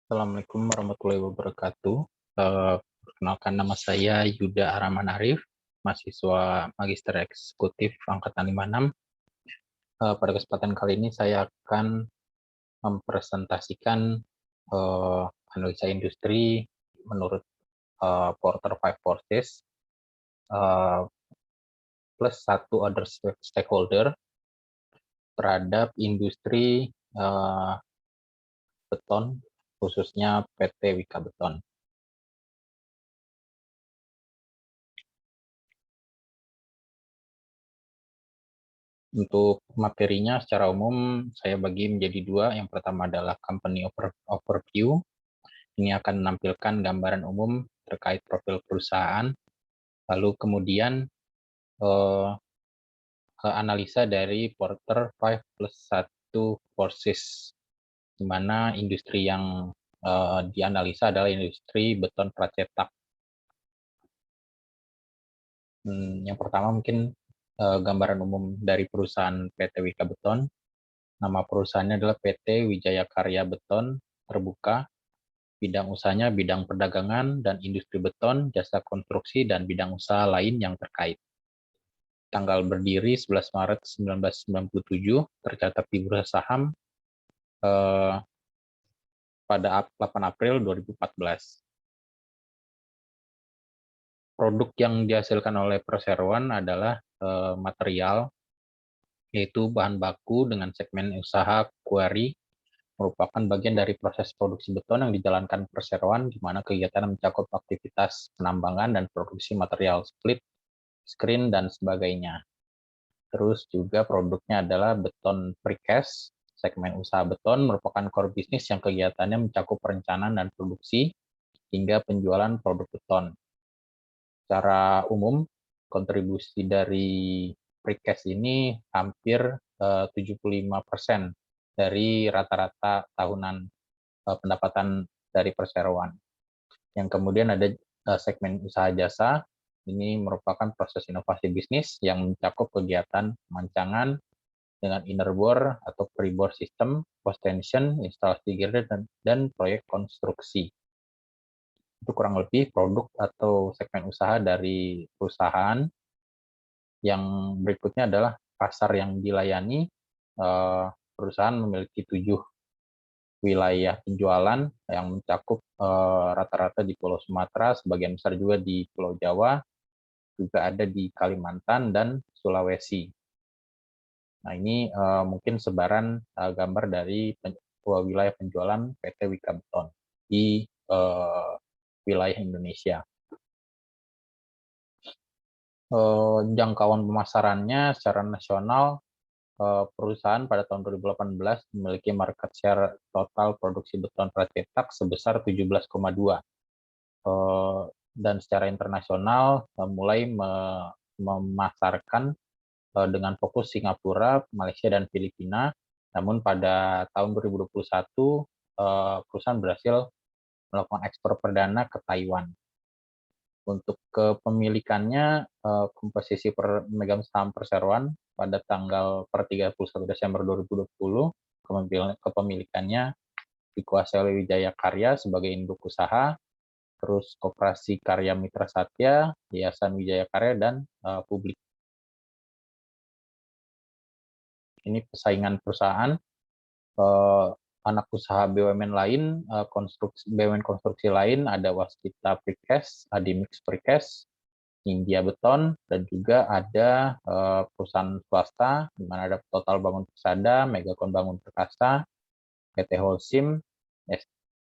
Assalamualaikum warahmatullahi wabarakatuh. Perkenalkan, nama saya Yuda Araman Arif, mahasiswa Magister Eksekutif Angkatan 56. Pada kesempatan kali ini saya akan mempresentasikan analisa industri menurut Porter Five Forces plus satu other stakeholder terhadap industri beton, khususnya PT Wika Beton. Untuk materinya secara umum saya bagi menjadi dua. Yang pertama adalah company overview. Ini akan menampilkan gambaran umum terkait profil perusahaan. Lalu kemudian analisa dari Porter 5 plus 1 Forces, di mana industri yang dianalisa adalah industri beton pracetak. Yang pertama mungkin gambaran umum dari perusahaan PT Wika Beton. Nama perusahaannya adalah PT Wijaya Karya Beton Terbuka. Bidang usahanya bidang perdagangan dan industri beton, jasa konstruksi, dan bidang usaha lain yang terkait. Tanggal berdiri 11 Maret 1997, tercatat di Bursa Saham pada 8 April 2014. Produk yang dihasilkan oleh perseroan adalah material, yaitu bahan baku dengan segmen usaha quarry, merupakan bagian dari proses produksi beton yang dijalankan perseroan, di mana kegiatan mencakup aktivitas penambangan dan produksi material split, screen, dan sebagainya. Terus juga produknya adalah beton precast. Segmen usaha beton merupakan core bisnis yang kegiatannya mencakup perencanaan dan produksi hingga penjualan produk beton. Secara umum, kontribusi dari precast ini hampir 75% dari rata-rata tahunan pendapatan dari perseroan. Yang kemudian ada segmen usaha jasa. Ini merupakan proses inovasi bisnis yang mencakup kegiatan pemancangan dengan inner bore atau pre-bore system, post tension, instalasi girder, dan proyek konstruksi. Itu kurang lebih produk atau segmen usaha dari perusahaan. Yang berikutnya adalah pasar yang dilayani. Perusahaan memiliki 7 wilayah penjualan yang mencakup rata-rata di Pulau Sumatera, sebagian besar juga di Pulau Jawa, juga ada di Kalimantan dan Sulawesi. Nah, ini mungkin sebaran gambar dari wilayah penjualan PT Wika Beton di wilayah Indonesia. Jangkauan pemasarannya secara nasional, perusahaan pada tahun 2018 memiliki market share total produksi beton pracetak sebesar 17,2. Dan secara internasional mulai memasarkan dengan fokus Singapura, Malaysia, dan Filipina. Namun pada tahun 2021 perusahaan berhasil melakukan ekspor perdana ke Taiwan. Untuk kepemilikannya, komposisi pemegang saham perseroan pada tanggal per 31 Desember 2020, kepemilikannya dikuasai oleh Wijaya Karya sebagai induk usaha, terus Koperasi Karya Mitra Satya, Yayasan Wijaya Karya, dan Publik. Ini persaingan perusahaan. Anak usaha BUMN lain, BUMN konstruksi lain ada Waskita Precast, Adimix Precast, India Beton, dan juga ada perusahaan swasta, di mana ada Total Bangun Persada, Megakon Bangun Perkasa, PT Holcim,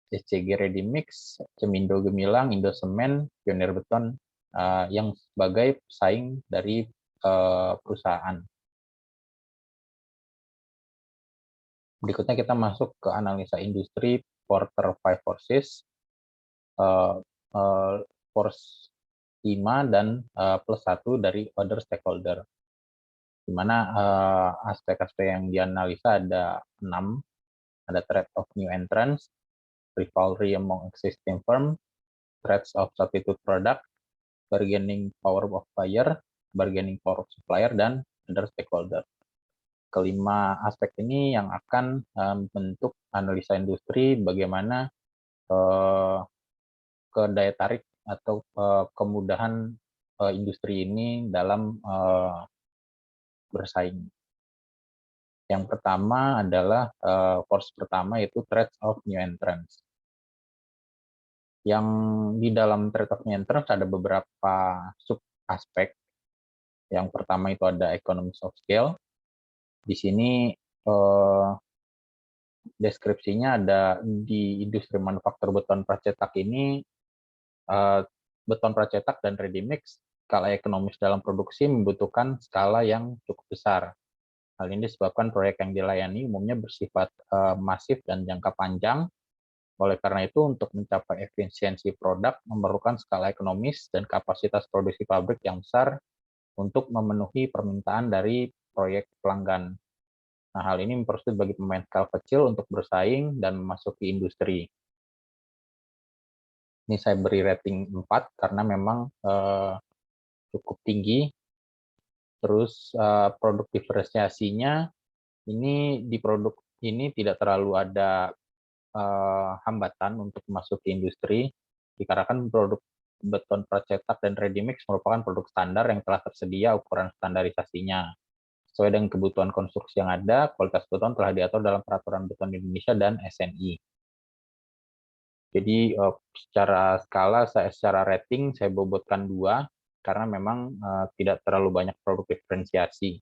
SCG Ready Mix, Cemindo Gemilang, Indo Semen, Pionir Beton, yang sebagai pesaing dari perusahaan. Berikutnya kita masuk ke analisa industri Porter Five Forces, Force 5 dan plus 1 dari other stakeholder. Di mana aspek-aspek yang dianalisa ada 6. Ada threat of new entrants, rivalry among existing firm, threats of substitute product, bargaining power of buyer, bargaining power of supplier, dan other stakeholder. Kelima aspek ini yang akan membentuk analisa industri, bagaimana eh, ke daya tarik atau kemudahan industri ini dalam bersaing. Yang pertama adalah force pertama yaitu threat of new entrants. Yang di dalam threat of new entrants ada beberapa sub aspek. Yang pertama itu ada economies of scale. Di sini deskripsinya ada di industri manufaktur beton pracetak ini, beton pracetak dan ready mix skala ekonomis dalam produksi membutuhkan skala yang cukup besar. Hal ini disebabkan proyek yang dilayani umumnya bersifat masif dan jangka panjang. Oleh karena itu, untuk mencapai efisiensi produk memerlukan skala ekonomis dan kapasitas produksi pabrik yang besar untuk memenuhi permintaan dari proyek pelanggan. Nah, hal ini mempersulit bagi pemain skala kecil untuk bersaing dan memasuki industri. Ini saya beri rating 4 karena memang cukup tinggi. Terus produk diferensiasinya ini di produk ini tidak terlalu ada hambatan untuk masuk ke industri, dikarenakan produk beton pracetak dan ready mix merupakan produk standar yang telah tersedia ukuran standarisasinya. Sesuai dengan kebutuhan konstruksi yang ada, kualitas beton telah diatur dalam Peraturan Beton Indonesia dan SNI. Jadi secara skala, secara rating saya bobotkan 2, karena memang tidak terlalu banyak produk diferensiasi.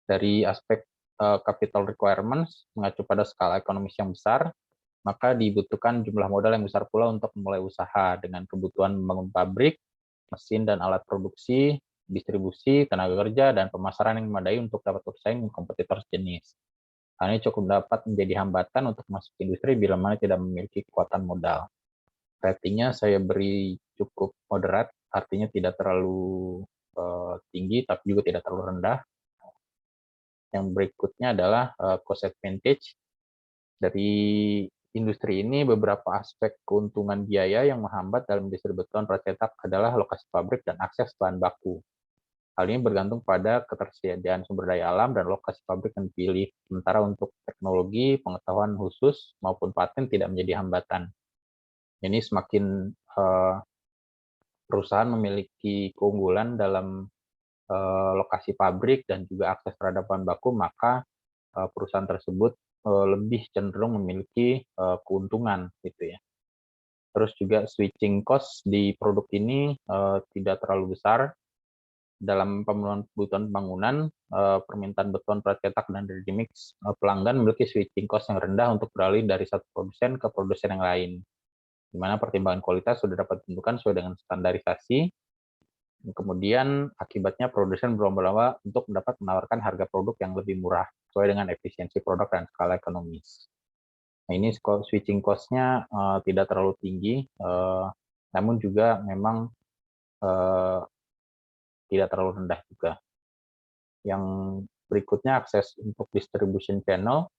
Dari aspek capital requirements, mengacu pada skala ekonomis yang besar, maka dibutuhkan jumlah modal yang besar pula untuk memulai usaha dengan kebutuhan membangun pabrik, mesin dan alat produksi, distribusi, tenaga kerja, dan pemasaran yang memadai untuk dapat bersaing dengan kompetitor sejenis. Hal ini cukup dapat menjadi hambatan untuk masuk ke industri bila mana tidak memiliki kekuatan modal. Ratingnya saya beri cukup moderat, artinya tidak terlalu tinggi, tapi juga tidak terlalu rendah. Yang berikutnya adalah cost advantage. Dari industri ini, beberapa aspek keuntungan biaya yang menghambat dalam industri beton pracetak adalah lokasi pabrik dan akses bahan baku. Hal ini bergantung pada ketersediaan sumber daya alam dan lokasi pabrik yang dipilih. Sementara untuk teknologi, pengetahuan khusus, maupun paten tidak menjadi hambatan. Ini semakin perusahaan memiliki keunggulan dalam lokasi pabrik dan juga akses terhadap bahan baku, maka perusahaan tersebut lebih cenderung memiliki keuntungan gitu ya. Terus juga switching cost di produk ini tidak terlalu besar. Dalam pemenuhan kebutuhan bangunan, permintaan beton pracetak dan ready mix, pelanggan memiliki switching cost yang rendah untuk beralih dari satu produsen ke produsen yang lain, di mana pertimbangan kualitas sudah dapat ditentukan sesuai dengan standarisasi. Kemudian akibatnya produsen berlomba-lomba untuk dapat menawarkan harga produk yang lebih murah sesuai dengan efisiensi produk dan skala ekonomis. Nah, ini switching cost-nya tidak terlalu tinggi, namun juga memang tidak terlalu rendah juga. Yang berikutnya akses untuk distribution channel.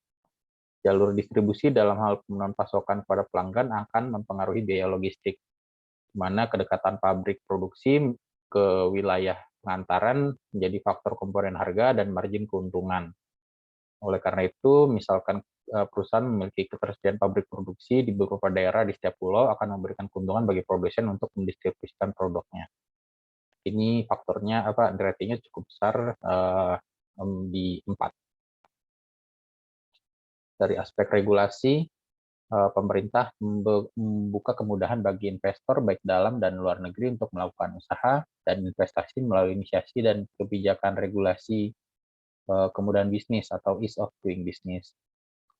Jalur distribusi dalam hal pemenuhan pasokan kepada pelanggan akan mempengaruhi biaya logistik, di mana kedekatan pabrik produksi ke wilayah pengantaran menjadi faktor komponen harga dan margin keuntungan. Oleh karena itu, misalkan perusahaan memiliki ketersediaan pabrik produksi di beberapa daerah di setiap pulau akan memberikan keuntungan bagi produsen untuk mendistribusikan produknya. Ini faktornya ratingnya cukup besar di 4. Dari aspek regulasi, pemerintah membuka kemudahan bagi investor baik dalam dan luar negeri untuk melakukan usaha dan investasi melalui inisiasi dan kebijakan regulasi kemudahan bisnis atau ease of doing business,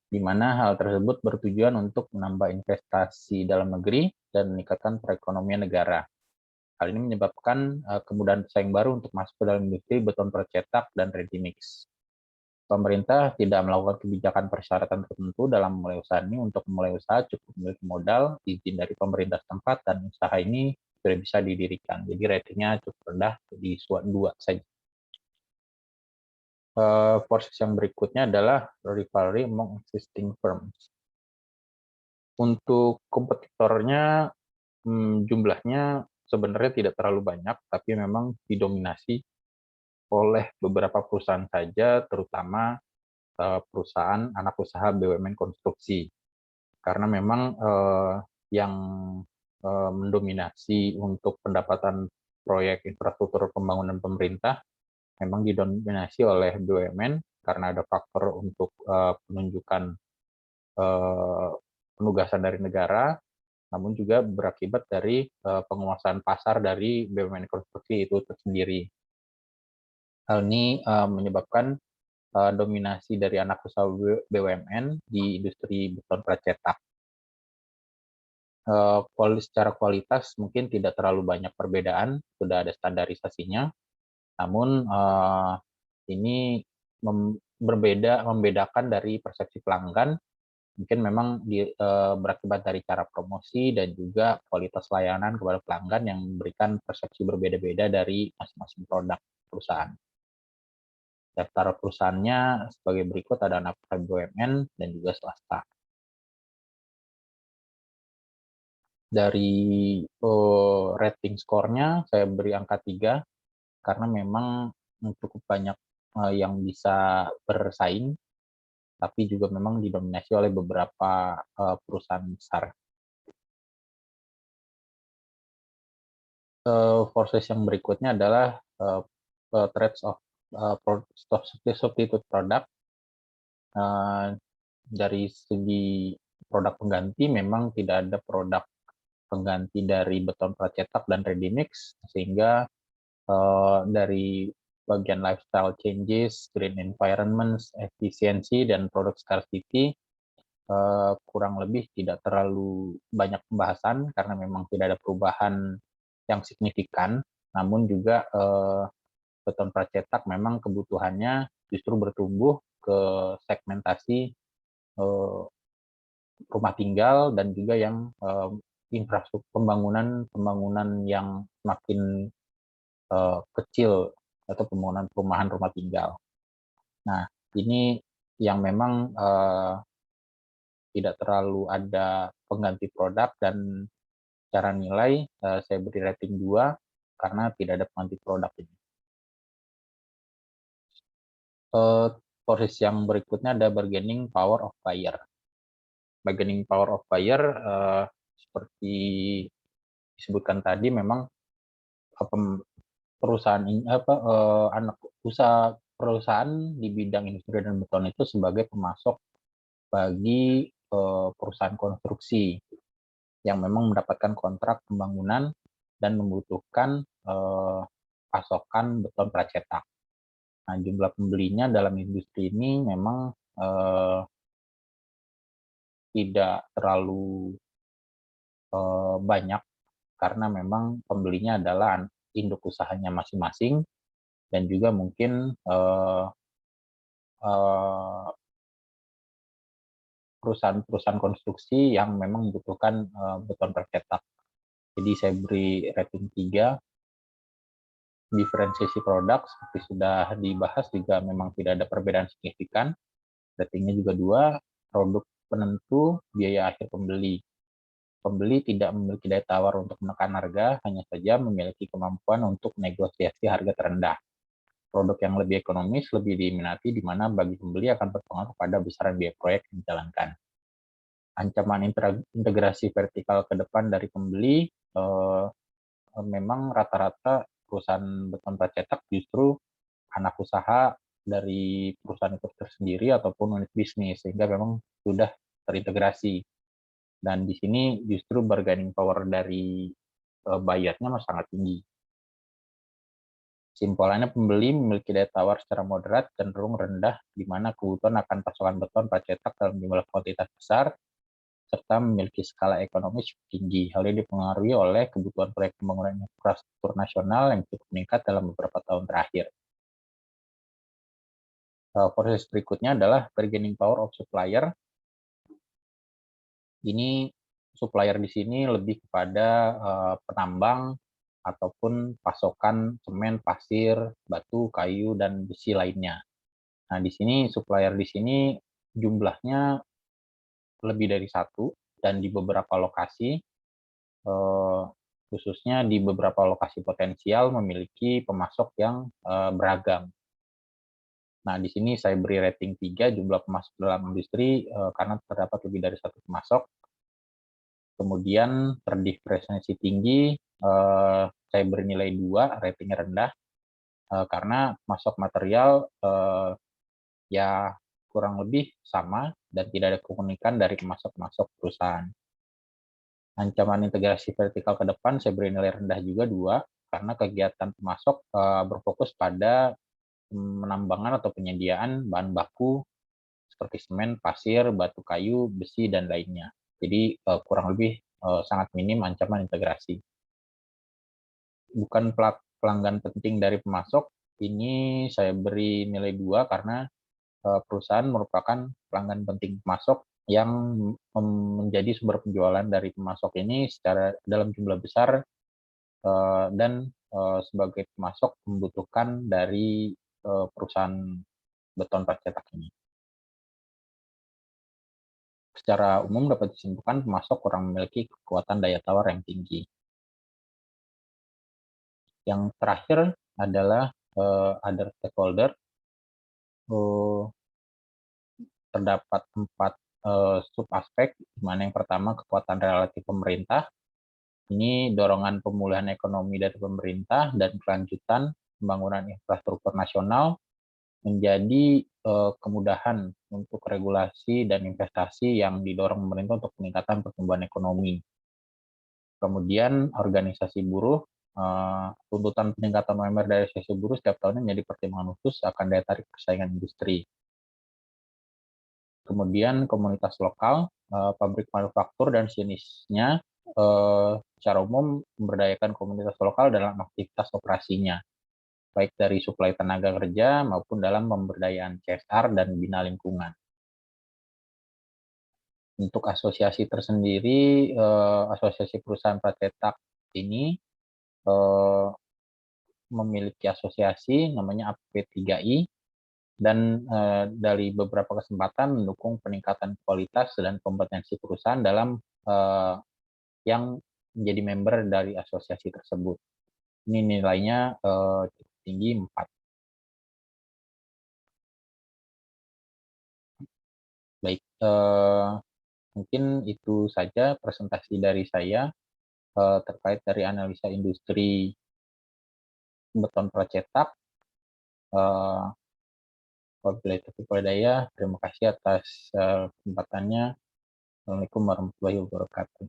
di mana hal tersebut bertujuan untuk menambah investasi dalam negeri dan meningkatkan perekonomian negara. Hal ini menyebabkan kemudahan pesaing baru untuk masuk ke dalam industri beton percetak dan ready mix. Pemerintah tidak melakukan kebijakan persyaratan tertentu dalam memulai usaha ini. Untuk memulai usaha cukup memiliki modal, izin dari pemerintah setempat, dan usaha ini sudah bisa didirikan. Jadi ratingnya cukup rendah di 2 saja. Proses yang berikutnya adalah rivalry among existing firms. Untuk kompetitornya jumlahnya sebenarnya tidak terlalu banyak, tapi memang didominasi oleh beberapa perusahaan saja, terutama perusahaan anak usaha BUMN konstruksi. Karena memang yang mendominasi untuk pendapatan proyek infrastruktur pembangunan pemerintah memang didominasi oleh BUMN karena ada faktor untuk penunjukan penugasan dari negara, namun juga berakibat dari penguasaan pasar dari BUMN konstruksi itu tersendiri. Hal ini menyebabkan dominasi dari anak usaha BUMN di industri beton pracetak. Secara kualitas mungkin tidak terlalu banyak perbedaan, sudah ada standarisasinya, namun ini membedakan dari persepsi pelanggan, mungkin memang berakibat dari cara promosi dan juga kualitas layanan kepada pelanggan yang memberikan persepsi berbeda-beda dari masing-masing produk perusahaan. Daftar perusahaannya sebagai berikut, ada anak usaha BUMN dan juga swasta. Dari rating skornya saya beri angka 3 karena memang cukup banyak yang bisa bersaing, tapi juga memang didominasi oleh beberapa perusahaan besar. Proses yang berikutnya adalah threats of substitute product. Dari segi produk pengganti, memang tidak ada produk pengganti dari beton pracetak dan ready mix, sehingga dari bagian lifestyle changes, green environments, efisiensi, dan product scarcity kurang lebih tidak terlalu banyak pembahasan karena memang tidak ada perubahan yang signifikan, namun juga beton pracetak memang kebutuhannya justru bertumbuh ke segmentasi rumah tinggal dan juga yang infrastruktur pembangunan yang semakin kecil atau pembangunan perumahan rumah tinggal. Nah, ini yang memang tidak terlalu ada pengganti produk, dan cara nilai saya beri rating 2 karena tidak ada pengganti produk ini. Proses yang berikutnya ada bargaining power of buyer. Bargaining power of buyer seperti disebutkan tadi, memang perusahaan ini anak usaha perusahaan di bidang industri dan beton itu sebagai pemasok bagi perusahaan konstruksi yang memang mendapatkan kontrak pembangunan dan membutuhkan pasokan beton pracetak. Nah, jumlah pembelinya dalam industri ini memang tidak terlalu banyak karena memang pembelinya adalah induk usahanya masing-masing, dan juga mungkin perusahaan-perusahaan konstruksi yang memang membutuhkan beton pracetak. Jadi saya beri rating 3. Diferensiasi produk seperti sudah dibahas juga memang tidak ada perbedaan signifikan. Ratingnya juga 2. Produk penentu biaya akhir pembeli. Pembeli tidak memiliki daya tawar untuk menekan harga, hanya saja memiliki kemampuan untuk negosiasi harga terendah. Produk yang lebih ekonomis lebih diminati, di mana bagi pembeli akan berpengaruh pada besaran biaya proyek yang dijalankan. Ancaman integrasi vertikal ke depan dari pembeli, memang rata-rata perusahaan beton pracetak justru anak usaha dari perusahaan itu tersendiri ataupun unit bisnis, sehingga memang sudah terintegrasi. Dan di sini justru bargaining power dari buyernya sangat tinggi. Simpulannya, pembeli memiliki daya tawar secara moderat cenderung rendah, di mana kebutuhan akan pasokan beton pracetak dalam jumlah kuantitas besar, serta memiliki skala ekonomis tinggi. Hal ini dipengaruhi oleh kebutuhan proyek pembangunan infrastruktur nasional yang cukup meningkat dalam beberapa tahun terakhir. Proses berikutnya adalah bargaining power of supplier. Ini supplier di sini lebih kepada penambang ataupun pasokan semen, pasir, batu, kayu, dan besi lainnya. Nah, di sini supplier di sini jumlahnya lebih dari satu, dan di beberapa lokasi, khususnya di beberapa lokasi potensial, memiliki pemasok yang beragam. Nah, di sini saya beri rating 3 jumlah pemasok dalam industri karena terdapat lebih dari satu pemasok. Kemudian terdiferensiasi tinggi, saya beri nilai 2, ratingnya rendah, karena masuk material ya kurang lebih sama dan tidak ada keunikan dari pemasok-pemasok perusahaan. Ancaman integrasi vertikal ke depan saya beri nilai rendah juga 2, karena kegiatan pemasok berfokus pada penambangan atau penyediaan bahan baku seperti semen, pasir, batu kayu, besi, dan lainnya. Jadi kurang lebih sangat minim ancaman integrasi. Bukan pelanggan penting dari pemasok, ini saya beri nilai 2 karena perusahaan merupakan pelanggan penting pemasok yang menjadi sumber penjualan dari pemasok ini secara dalam jumlah besar, dan sebagai pemasok membutuhkan dari perusahaan beton percetak ini. Secara umum dapat disimpulkan pemasok kurang memiliki kekuatan daya tawar yang tinggi. Yang terakhir adalah other stakeholder. Terdapat 4 sub-aspek, di mana yang pertama kekuatan relatif pemerintah. Ini dorongan pemulihan ekonomi dari pemerintah dan kelanjutan pembangunan infrastruktur nasional menjadi kemudahan untuk regulasi dan investasi yang didorong pemerintah untuk peningkatan pertumbuhan ekonomi. Kemudian organisasi buruh, tuntutan peningkatan UMR dari sisi buruh setiap tahunnya menjadi pertimbangan khusus akan daya tarik persaingan industri. Kemudian komunitas lokal, pabrik manufaktur dan sejenisnya secara umum memberdayakan komunitas lokal dalam aktivitas operasinya, baik dari suplai tenaga kerja maupun dalam pemberdayaan CSR dan bina lingkungan. Untuk asosiasi tersendiri, asosiasi perusahaan pracetak ini memiliki asosiasi namanya AP3I, dan dari beberapa kesempatan mendukung peningkatan kualitas dan kompetensi perusahaan dalam yang menjadi member dari asosiasi tersebut. Ini nilainya cukup tinggi 4. Baik, mungkin itu saja presentasi dari saya terkait dari analisa industri beton procetak. Wabillahi taufiq wal hidayah. Terima kasih atas kesempatannya. Assalamualaikum warahmatullahi wabarakatuh.